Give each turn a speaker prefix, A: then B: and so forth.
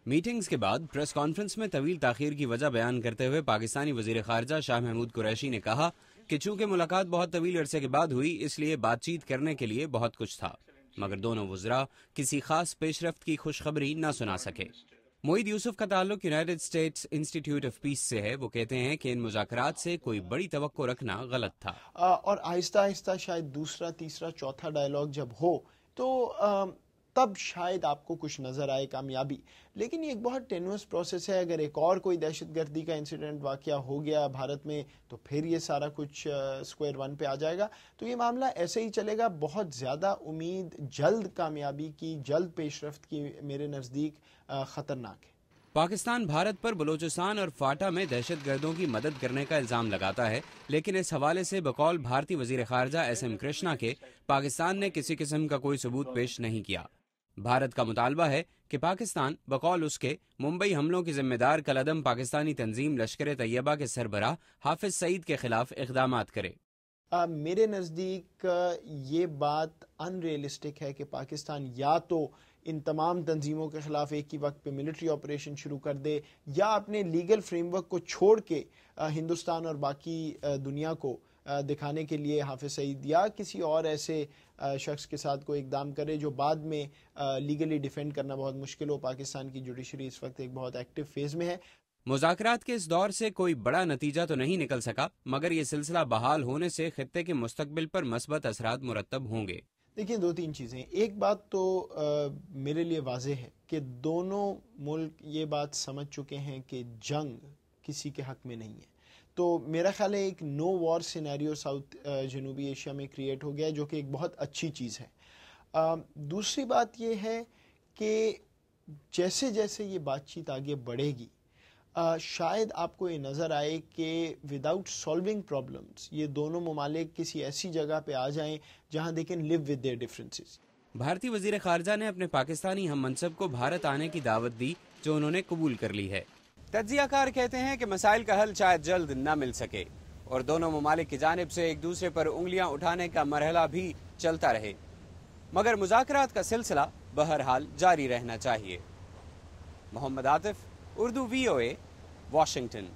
A: Meetings کے بعد press conference میں طویل تاخیر کی وجہ بیان کرتے ہوئے پاکستانی وزیر خارجہ شاہ محمود قریشی نے کہا کہ چونکہ ملاقات بہت طویل عرصے کے بعد ہوئی اس لیے بات چیت کرنے کے لیے بہت کچھ تھا، مگر دونوں وزراء کسی خاص پیش رفت کی خوشخبری نہ سنا سکے۔ معید یوسف کا تعلق United States Institute of Peace سے ہے۔ وہ کہتے ہیں کہ ان مذاکرات سے کوئی بڑی توقع رکھنا غلط تھا،
B: اور آہستہ آہستہ شاید دوسرا تیسرا چوتھا ڈائلاگ جب ہو تو تب شاید آپ کو کچھ نظر آئے کامیابی، لیکن یہ ایک بہت ٹینوس پروسیس ہے۔ اگر ایک اور کوئی دہشت گردی کا انسیڈنٹ واقعہ ہو گیا بھارت میں تو پھر یہ سارا کچھ سکوائر ون پہ آ جائے گا، تو یہ معاملہ ایسے ہی چلے گا۔ بہت زیادہ امید جلد کامیابی کی، جلد پیش رفت کی میرے نزدیک خطرناک ہے۔
A: پاکستان بھارت پر بلوچستان اور فاٹا میں دہشت گردوں کی مدد کرنے کا الزام لگاتا ہے، لیکن اس حوالے سے بقول بھارتی وزیر خارجہ ایس ایم کرشنا کے پاکستان نے کسی قسم کا کوئی ثبوت پیش نہیں کیا۔ بھارت کا مطالبہ ہے کہ پاکستان بقول اس کے ممبئی حملوں کی ذمہ دار کالعدم پاکستانی تنظیم لشکر طیبہ کے سربراہ حافظ سعید کے خلاف اقدامات کرے۔
B: میرے نزدیک یہ بات ان ریئلسٹک ہے کہ پاکستان یا تو ان تمام تنظیموں کے خلاف ایک ہی وقت پہ ملٹری آپریشن شروع کر دے، یا اپنے لیگل فریم ورک کو چھوڑ کے ہندوستان اور باقی دنیا کو دکھانے کے لیے حافظ سعید یا کسی اور ایسے شخص کے ساتھ کوئی اقدام کرے جو بعد میں لیگلی ڈیفینڈ کرنا بہت مشکل ہو۔ پاکستان کی جوڈیشری اس وقت ایک بہت ایکٹیو فیز میں ہے۔
A: مذاکرات کے اس دور سے کوئی بڑا نتیجہ تو نہیں نکل سکا، مگر یہ سلسلہ بحال ہونے سے خطے کے مستقبل پر مثبت اثرات مرتب ہوں گے۔
B: دیکھیں، دو تین چیزیں۔ ایک بات تو میرے لیے واضح ہے کہ دونوں ملک یہ بات سمجھ چکے ہیں کہ جنگ کسی کے حق میں نہیں ہے، تو میرا خیال ہے ایک نو وار سینیریو ساؤتھ جنوبی ایشیا میں کریٹ ہو گیا، جو کہ ایک بہت اچھی چیز ہے۔ دوسری بات یہ ہے کہ جیسے جیسے یہ بات چیت آگے بڑھے گی شاید آپ کو یہ نظر آئے کہ وداؤٹ سالونگ پرابلمس یہ دونوں ممالک کسی ایسی جگہ پہ آ جائیں جہاں they can live with their differences.
A: بھارتی وزیر خارجہ نے اپنے پاکستانی ہم منصب کو بھارت آنے کی دعوت دی، جو انہوں نے قبول کر لی ہے۔ تجزیہ کار کہتے ہیں کہ مسائل کا حل شاید جلد نہ مل سکے اور دونوں ممالک کی جانب سے ایک دوسرے پر انگلیاں اٹھانے کا مرحلہ بھی چلتا رہے، مگر مذاکرات کا سلسلہ بہرحال جاری رہنا چاہیے۔ محمد عاطف، اردو VOA، واشنگٹن۔